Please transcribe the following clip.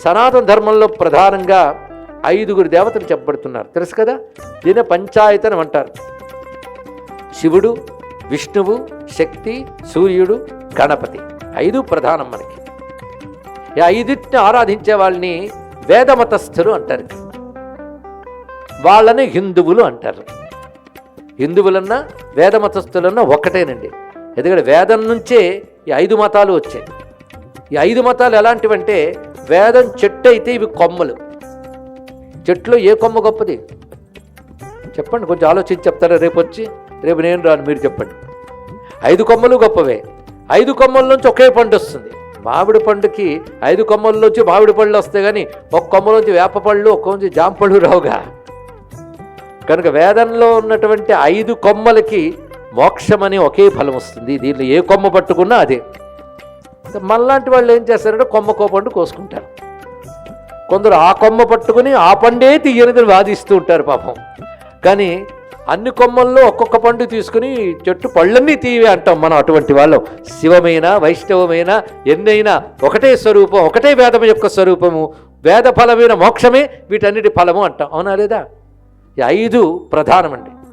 సనాతన ధర్మంలో ప్రధానంగా 5 దేవతలు చెప్పబడుతున్నారు, తెలుసు కదా. దిన పంచాయతనం అంటారు. శివుడు, విష్ణువు, శక్తి, సూర్యుడు, గణపతి, 5 ప్రధానం మనకి. ఈ 5టిని ఆరాధించే వాళ్ళని వేదమతస్థులు అంటారు. వాళ్ళని హిందువులు అంటారు. హిందువులన్నా వేదమతస్థులన్నా ఒక్కటేనండి. ఎందుకంటే వేదం నుంచే ఈ 5 మతాలు వచ్చాయి. ఈ 5 మతాలు ఎలాంటివంటే, వేదం చెట్టు అయితే ఇవి కొమ్మలు. చెట్లో ఏ కొమ్మ గొప్పది చెప్పండి, కొంచెం ఆలోచించి చెప్తారా? రేపు నేను రాను, మీరు చెప్పండి. 5 కొమ్మలు గొప్పవే. 5 కొమ్మల నుంచి ఒకే పండు వస్తుంది. మామిడి పండుకి 5 కొమ్మల్లోంచి మామిడి పళ్ళు వస్తాయి, కానీ ఒక కొమ్మలోంచి వేప పళ్ళు, ఒక కొమ్మ నుంచి జామ పళ్ళు రావుగా. కనుక వేదంలో ఉన్నటువంటి 5 కొమ్మలకి మోక్షం అనే ఒకే ఫలం వస్తుంది. దీనిలో ఏ కొమ్మ పట్టుకున్నా అదే. మనలాంటి వాళ్ళు ఏం చేస్తారంటే కొమ్మకో పండు కోసుకుంటారు. కొందరు ఆ కొమ్మ పట్టుకుని ఆ పండే తీయనిదని వాదిస్తూ ఉంటారు పాపం. కానీ అన్ని కొమ్మల్లో ఒక్కొక్క పండు తీసుకుని చెట్టు పళ్ళన్నీ తీయవే అంటాం మనం. అటువంటి వాళ్ళం శివమైన వైష్ణవమైన ఎన్నైనా ఒకటే స్వరూపం, ఒకటే వేదం యొక్క స్వరూపము. వేద ఫలమైన మోక్షమే వీటన్నిటి ఫలము అంటాం, అవునా లేదా? ఈ 5 ప్రధానమండి.